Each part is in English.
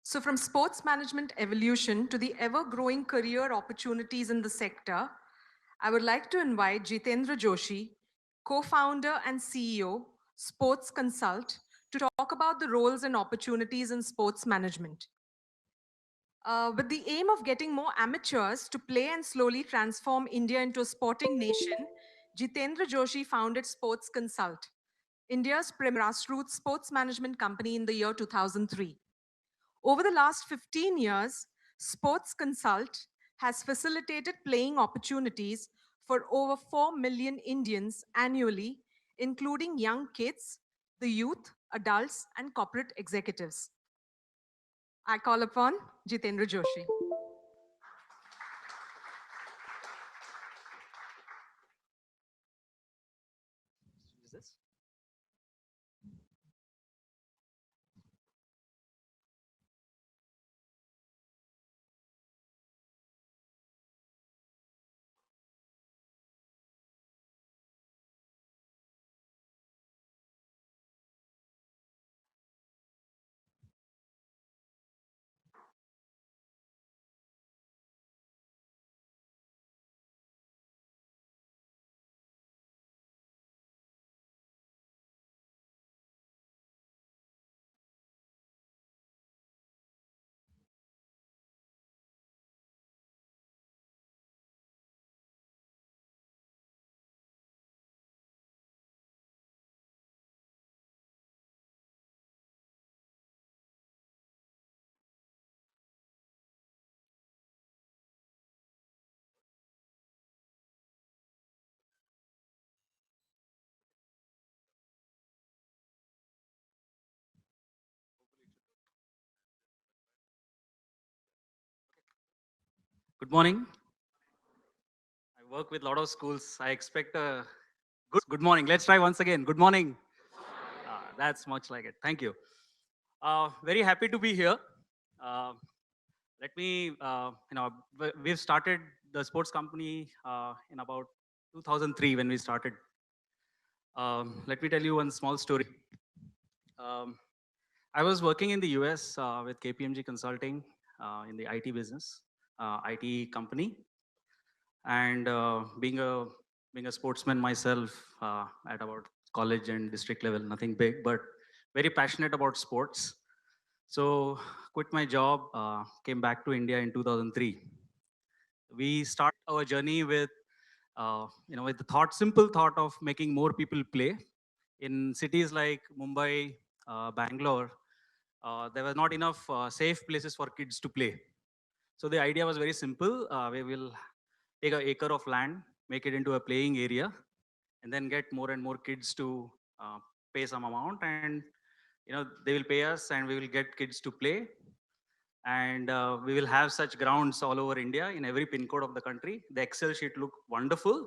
So from sports management evolution to the ever-growing career opportunities in the sector, I would like to invite Jitendra Joshi, co-founder and CEO, Sports Consult, to talk about the roles and opportunities in sports management. With the aim of getting more amateurs to play and slowly transform India into a sporting nation, Jitendra Joshi founded Sports Consult, India's premier grassroots sports management company in the year 2003. Over the last 15 years, Sports Consult has facilitated playing opportunities for over 4 million Indians annually, including young kids, the youth, adults, and corporate executives. I call upon Jitendra Joshi. Is this? Good morning. I work with a lot of schools. I expect a good morning. Let's try once again. Good morning. That's much like it. Thank you. Very happy to be here. Uh, Let me, we've started the sports company in about 2003 when we started. Let me tell you one small story. Um, I was working in the US with KPMG Consulting in the IT business, IT company. And being a sportsman myself at about college and district level, nothing big, but very passionate about sports. So quit my job, came back to India in 2003. We start our journey with with the simple thought of making more people play in cities like Mumbai, Bangalore. There was not enough safe places for kids to play. So the idea was very simple. We will take an acre of land, make it into a playing area, and then get more and more kids to pay some amount, and they will pay us, and we will get kids to play, and we will have such grounds all over India in every pin code of the country. The Excel sheet looked wonderful.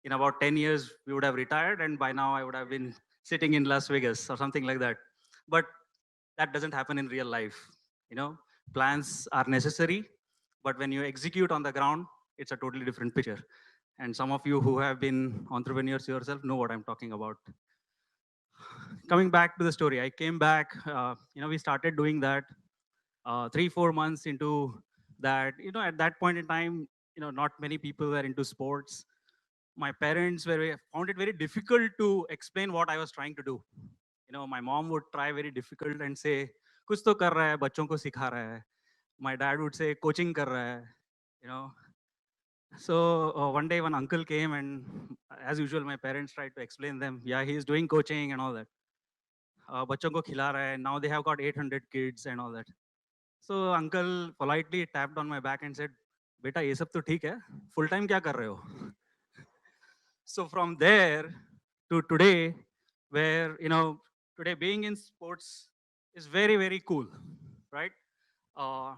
In about 10 years, we would have retired, and by now I would have been sitting in Las Vegas or something like that. But that doesn't happen in real life. You know, plans are necessary, but when you execute on the ground, it's a totally different picture. And some of you who have been entrepreneurs yourself know what I'm talking about. Coming back to the story, I came back, we started doing that 3 4 months into that. At that point in time, not many people were into sports. My parents found it very difficult to explain what I was trying to do. My mom would try very difficult and say, कुछ तो कर रहा है, बच्चों को सिखा रहा है. My dad would say, coaching कर रहा है. You know. So one day, one uncle came, and as usual, my parents tried to explain them. Yeah, he is doing coaching and all that. बच्चों को खिला रहा है. Now they have got 800 kids and all that. So uncle politely tapped on my back and said, बेटा ये सब तो ठीक है. Full time क्या कर रहे हो? So from there to today, where today being in sports is very very cool, right? uh,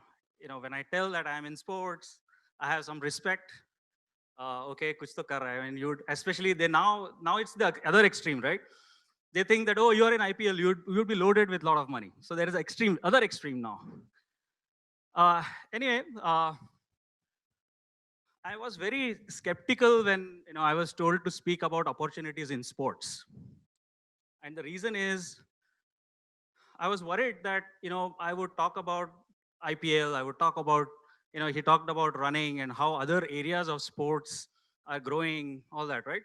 when I tell that I'm in sports, I have some respect. Okay, kuch to kar raha hai. And you, especially they now it's the other extreme, right? They think that, oh, you're in IPL, you'd be loaded with a lot of money. So there is other extreme now. Anyway, I was very skeptical when I was told to speak about opportunities in sports. And the reason is I was worried that I would talk about IPL. I would talk about, he talked about running and how other areas of sports are growing, all that, right?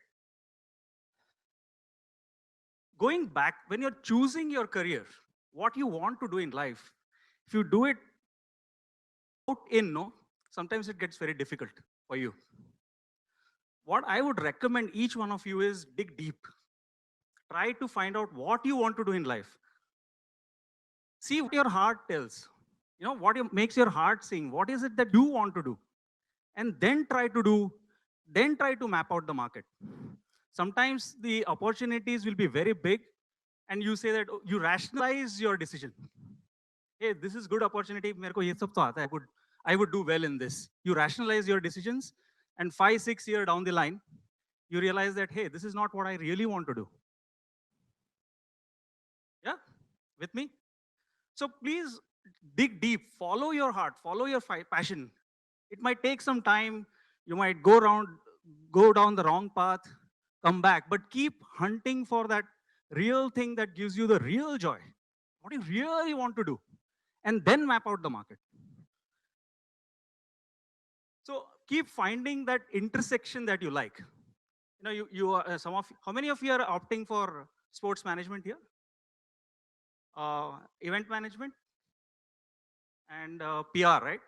Going back, when you're choosing your career, what you want to do in life, if you do it out in, no, sometimes it gets very difficult for you. What I would recommend each one of you is dig deep. Try to find out what you want to do in life. See what your heart tells. What makes your heart sing. What is it that you want to do? And then try to map out the market. Sometimes the opportunities will be very big and you say that, you rationalize your decision. Hey, this is good opportunity. मेरे को ये सब तो आता है. I would do well in this. You rationalize your decisions, and 5-6 years down the line, you realize that, hey, this is not what I really want to do. Yeah, with me? So please dig deep, follow your heart, follow your passion. It might take some time. You might go down the wrong path, come back, but keep hunting for that real thing that gives you the real joy. What you really want to do, and then map out the market. So keep finding that intersection that you like. You are how many of you are opting for sports management here? Event management and PR, right?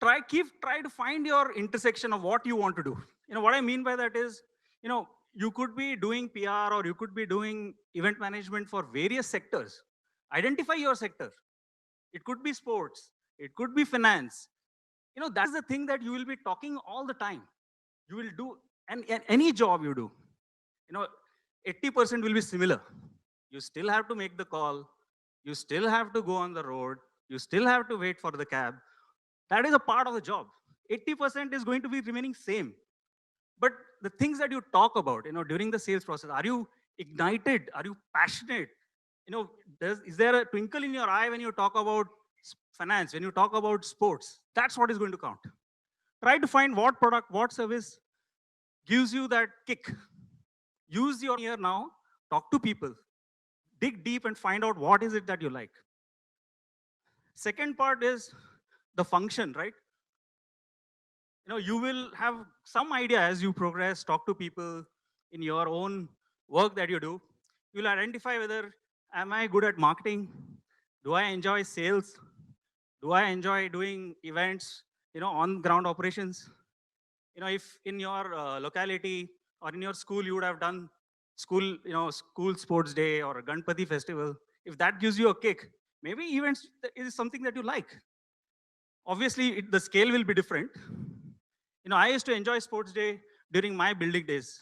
Try to find your intersection of what you want to do. What I mean by that is, you could be doing PR or you could be doing event management for various sectors. Identify your sector. It could be sports, it could be finance. That's the thing that you will be talking all the time. You will do, and any job you do, 80% will be similar. You still have to make the call, you still have to go on the road, you still have to wait for the cab. That is a part of the job. 80% is going to be remaining same. But the things that you talk about, during the sales process, are you ignited? Are you passionate? Is there a twinkle in your eye when you talk about finance, when you talk about sports? That's what is going to count. Try to find what product, what service gives you that kick. Use your ear now, talk to people, dig deep and find out what is it that you like. Second part is the function, right? You will have some idea as you progress, talk to people in your own work that you do. You'll identify whether, am I good at marketing? Do I enjoy sales? Do I enjoy doing events, on ground operations? If in your locality or in your school, you would have done school sports day or a Ganpati festival. If that gives you a kick, maybe events is something that you like. Obviously, the scale will be different. I used to enjoy sports day during my building days.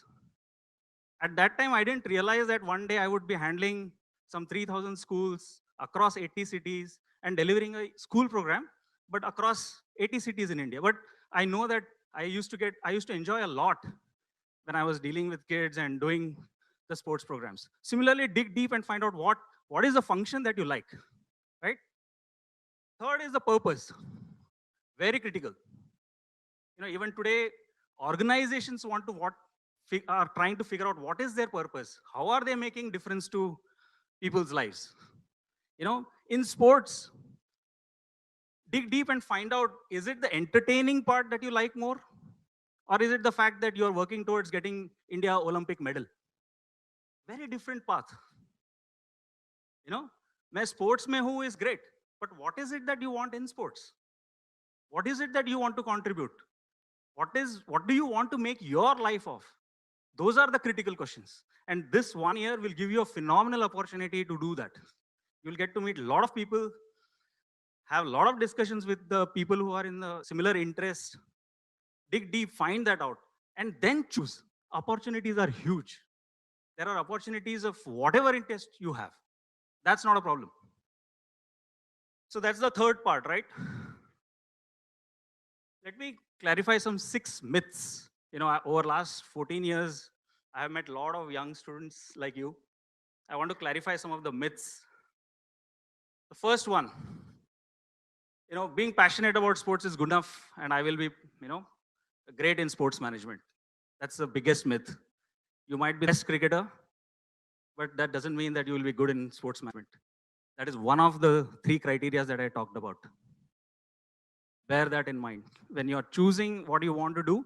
At that time, I didn't realize that one day I would be handling some 3,000 schools across 80 cities and delivering a school program, but across 80 cities in India. But I know that I used to enjoy a lot when I was dealing with kids and doing the sports programs. Similarly, dig deep and find out what is the function that you like, right? Third is the purpose. Very critical. Even today, organizations are trying to figure out what is their purpose. How are they making difference to people's lives? In sports, dig deep and find out, is it the entertaining part that you like more? Or is it the fact that you're working towards getting India Olympic medal? Very different path. मैं sports में हूँ is great, but what is it that you want in sports? What is it that you want to contribute? What do you want to make your life of? Those are the critical questions. And this 1 year will give you a phenomenal opportunity to do that. You'll get to meet a lot of people, have a lot of discussions with the people who are in the similar interests, dig deep, find that out, and then choose. Opportunities are huge. There are opportunities of whatever interest you have. That's not a problem. So that's the third part, right? Let me clarify some 6 myths. Over last 14 years, I have met a lot of young students like you. I want to clarify some of the myths. The first one, being passionate about sports is good enough and I will be, great in sports management. That's the biggest myth. You might be the best cricketer, but that doesn't mean that you will be good in sports management. That is one of the 3 criteria that I talked about. Bear that in mind. When you're choosing what you want to do,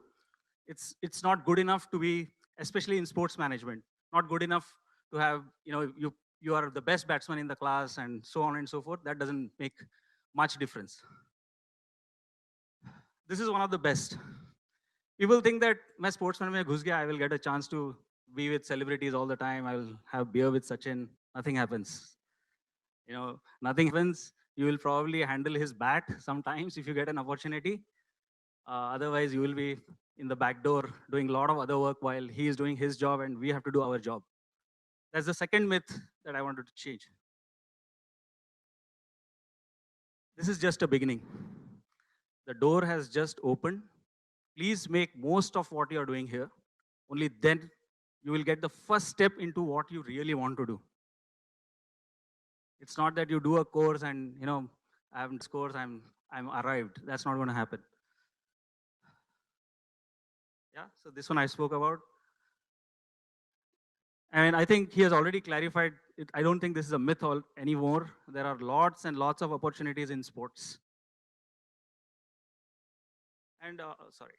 it's not good enough to be, especially in sports management, not good enough to have, you are the best batsman in the class and so on and so forth. That doesn't make much difference. This is one of the best. People think that मैं sportsman में घुस गया, I will get a chance to be with celebrities all the time. I will have beer with Sachin. Nothing happens. Nothing happens. You will probably handle his bat sometimes if you get an opportunity. Otherwise, you will be in the back door doing a lot of other work while he is doing his job and we have to do our job. That's the second myth that I wanted to change. This is just a beginning. The door has just opened. Please make most of what you are doing here. Only then you will get the first step into what you really want to do. It's not that you do a course and I have this course, I'm arrived. That's not going to happen. Yeah. So this one I spoke about. And I think he has already clarified it. I don't think this is a myth anymore. There are lots and lots of opportunities in sports. And sorry.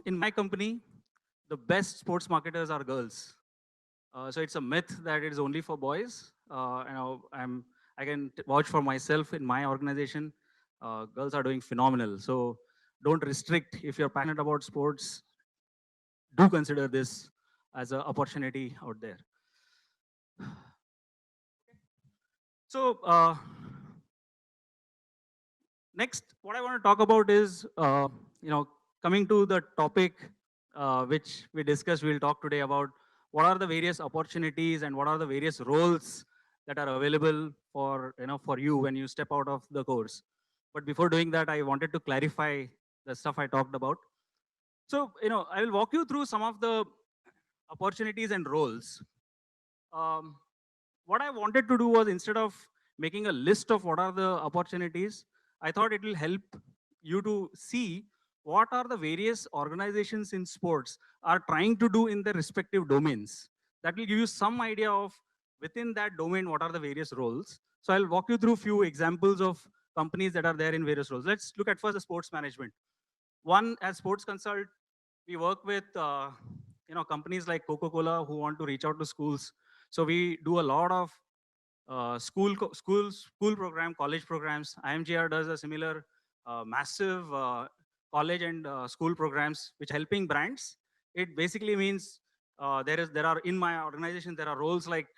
In my company, the best sports marketers are girls. So it's a myth that it is only for boys. I can vouch for myself in my organization. Girls are doing phenomenal. So don't restrict. If you're passionate about sports, do consider this as an opportunity out there. So next, what I want to talk about is, coming to the topic which we discussed, we'll talk today about what are the various opportunities and what are the various roles that are available for you when you step out of the course. But before doing that, I wanted to clarify the stuff I talked about. So, I will walk you through some of the opportunities and roles. Um, what I wanted to do was, instead of making a list of what are the opportunities, I thought it will help you to see what are the various organizations in sports are trying to do in their respective domains. That will give you some idea of within that domain what are the various roles. So I'll walk you through few examples of companies that are there in various roles. Let's look at first the sports management. One, as sports consult, we work with companies like Coca-Cola who want to reach out to schools. So we do a lot of school program, college programs. IMGR does a similar massive college and school programs, which helping brands. It basically means there are in my organization there are roles like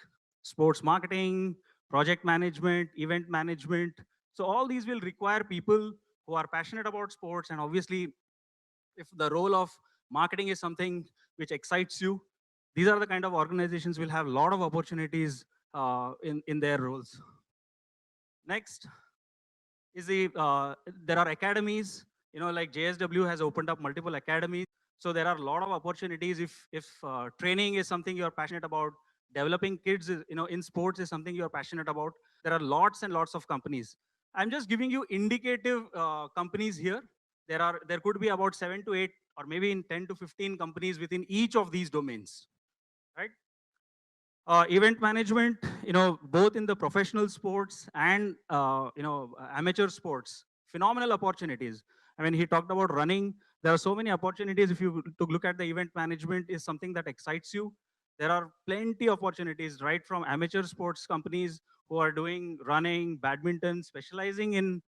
sports marketing, project management, event management. So all these will require people who are passionate about sports, and obviously, if the role of marketing is something which excites you, these are the kind of organizations will have a lot of opportunities in their roles. Next is there are academies, like JSW has opened up multiple academies. So there are a lot of opportunities if training is something you're passionate about, developing kids, in sports is something you're passionate about. There are lots and lots of companies. I'm just giving you indicative companies here. There could be about 7 to 8 or maybe in 10 to 15 companies within each of these domains, right? Event management, both in the professional sports and amateur sports, phenomenal opportunities. I mean, he talked about running. There are so many opportunities. If you to look at the event management is something that excites you, there are plenty of opportunities, right from amateur sports companies who are doing running, badminton, specializing in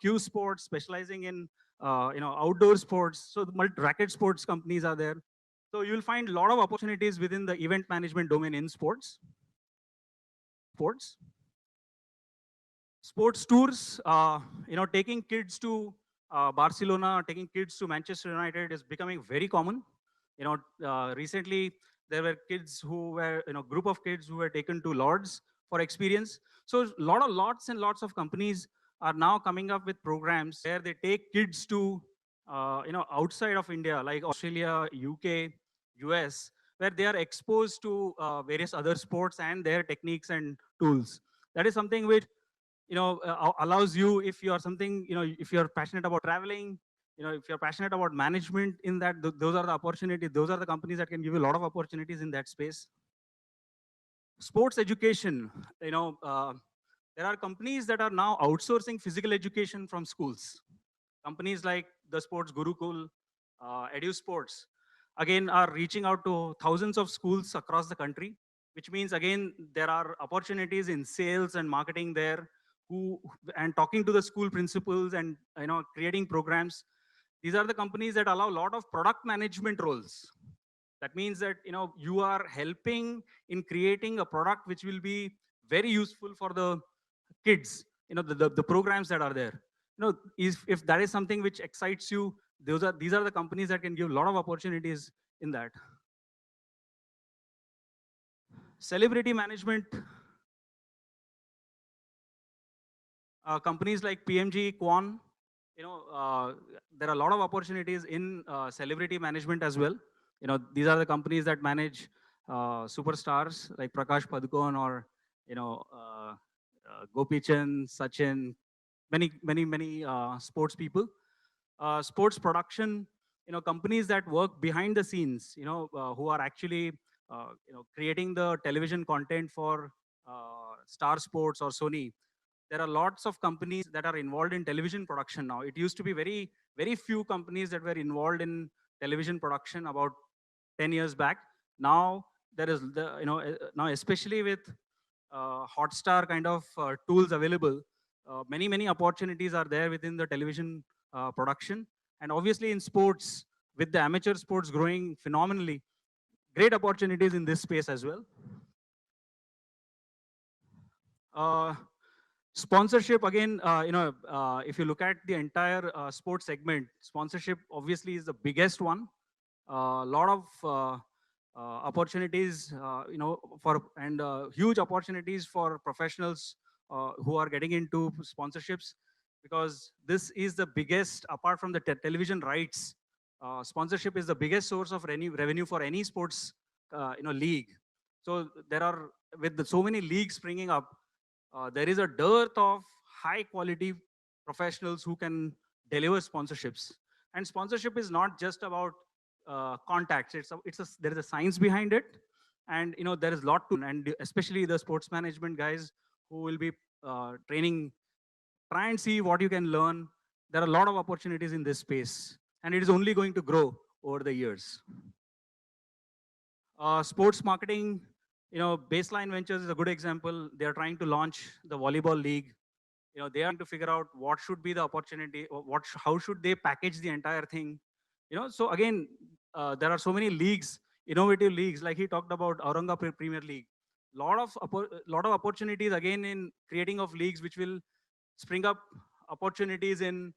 cue sports, specializing in outdoor sports. So the racket sports companies are there. So you'll find a lot of opportunities within the event management domain in sports. Sports tours, taking kids to Barcelona, taking kids to Manchester United is becoming very common. Recently there were kids who were, group of kids who were taken to Lords for experience. So lots and lots of companies are now coming up with programs where they take kids to, outside of India, like Australia, UK, US, where they are exposed to various other sports and their techniques and tools. That is something which allows you, if you are something, if you're passionate about traveling, if you're passionate about management in that, those are the opportunities, those are the companies that can give you a lot of opportunities in that space. Sports education, there are companies that are now outsourcing physical education from schools. Companies like the Sports Gurukul, Edu Sports, again, are reaching out to thousands of schools across the country, which means, again, there are opportunities in sales and marketing there, who and talking to the school principals and creating programs. These are the companies that allow a lot of product management roles. That means that you are helping in creating a product which will be very useful for the kids, the programs that are there. If that is something which excites you, these are the companies that can give a lot of opportunities in that. Celebrity management, companies like PMG, Quan, there are a lot of opportunities in celebrity management as well. These are the companies that manage superstars like Prakash Padukone, or Gopi Chand, Sachin, many sports people. Sports production, companies that work behind the scenes, who are actually creating the television content for Star Sports or Sony. There are lots of companies that are involved in television production now. It used to be very few companies that were involved in television production about 10 years back. Now there is now, especially with Hotstar kind of tools available, many opportunities are there within the television production. And obviously in sports, with the amateur sports growing phenomenally, great opportunities in this space as well. uh, Sponsorship, again, if you look at the entire sports segment, sponsorship obviously is the biggest one. A lot of opportunities, for and huge opportunities for professionals who are getting into sponsorships, because this is the biggest, apart from the television rights. Sponsorship is the biggest source of revenue for any sports, league. So there are, with so many leagues springing up, there is a dearth of high quality professionals who can deliver sponsorships. And sponsorship is not just about contacts. There is a science behind it, and there is a lot to, and especially the sports management guys who will be training. Try and see what you can learn. There are a lot of opportunities in this space, and it is only going to grow over the years. Sports marketing, Baseline Ventures is a good example. They are trying to launch the volleyball league. They are trying to figure out what should be the opportunity, or how should they package the entire thing. So again, there are so many leagues, innovative leagues, like he talked about Aurangabad Premier League. Lot of opportunities again in creating of leagues, which will spring up opportunities in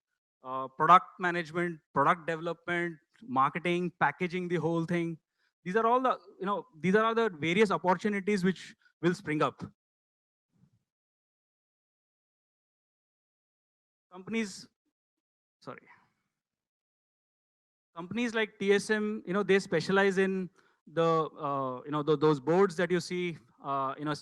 product management, product development, marketing, packaging the whole thing. These are all the, these are all the various opportunities which will spring up. Companies, sorry, companies like TSM, they specialize in the, those boards that you see, in the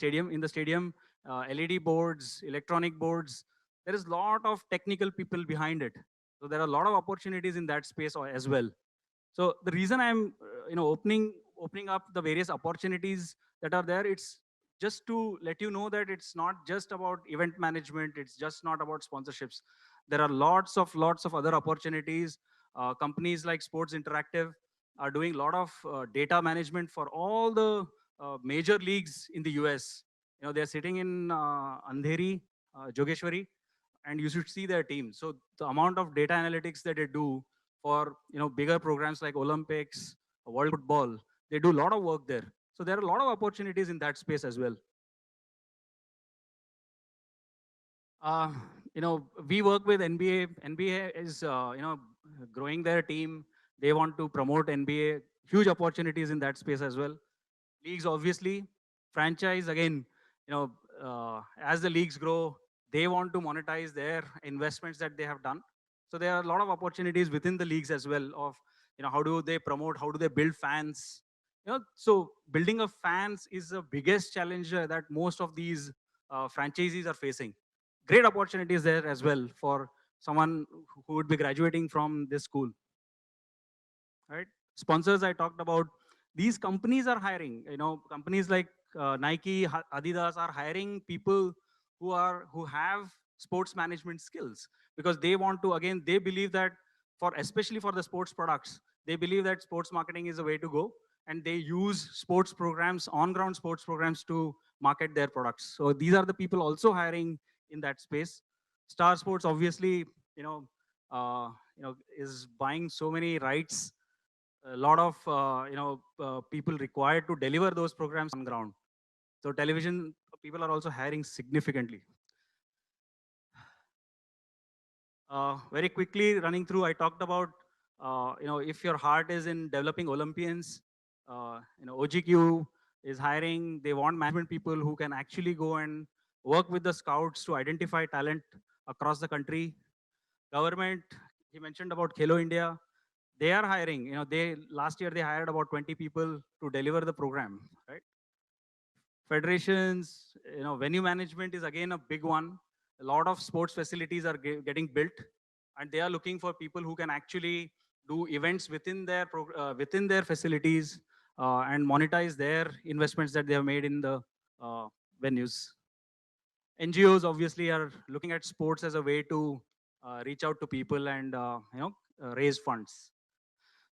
stadium, LED boards, electronic boards. There is a lot of technical people behind it. So there are a lot of opportunities in that space as well. So the reason I'm, opening up the various opportunities that are there, it's just to let you know that it's not just about event management. It's just not about sponsorships. There are lots of other opportunities. Companies like Sports Interactive are doing a lot of data management for all the major leagues in the US. They're sitting in Andheri, Jogeshwari, and you should see their team. So the amount of data analytics that they do for bigger programs like Olympics, World Football, they do a lot of work there. So there are a lot of opportunities in that space as well. Uh, we work with NBA. NBA is growing their team. They want to promote NBA. Huge opportunities in that space as well. Leagues, obviously, franchise, again, as the leagues grow, they want to monetize their investments that they have done. So there are a lot of opportunities within the leagues as well of, how do they promote, how do they build fans. So building of fans is the biggest challenge that most of these franchisees are facing. Great opportunities there as well for someone who would be graduating from this school. Right? Sponsors, I talked about. These companies are hiring. Companies like Nike, Adidas are hiring people who have sports management skills, because they want to, again, they believe that, for especially for the sports products, they believe that sports marketing is the way to go, and they use sports programs, on ground sports programs, to market their products. So these are the people also hiring in that space. Star Sports, obviously, you know, is buying so many rights, a lot of people required to deliver those programs on ground. So television people are also hiring significantly. Very quickly running through, I talked about, if your heart is in developing Olympians, OGQ is hiring. They want management people who can actually go and work with the scouts to identify talent across the country. Government, he mentioned about Khelo India. They are hiring. They last year they hired about 20 people to deliver the program. Right? Federations, venue management is again a big one. A lot of sports facilities are getting built, and they are looking for people who can actually do events within their facilities, and monetize their investments that they have made in the uh, venues. NGOs obviously are looking at sports as a way to reach out to people and raise funds.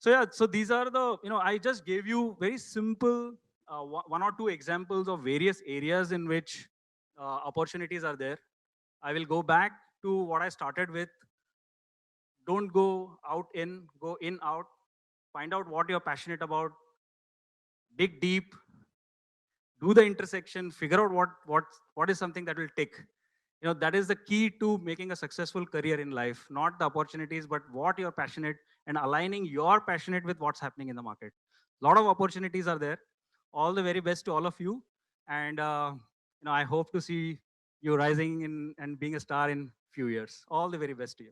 So yeah, so these are the, I just gave you very simple one or two examples of various areas in which opportunities are there. I will go back to what I started with. Don't go out in, go in out. Find out what you're passionate about. Dig deep. Do the intersection. Figure out what is something that will tick. That is the key to making a successful career in life. Not the opportunities, but what you're passionate, and aligning your passionate with what's happening in the market. A lot of opportunities are there. All the very best to all of you, and I hope to see you rising in and being a star in few years. All the very best to you.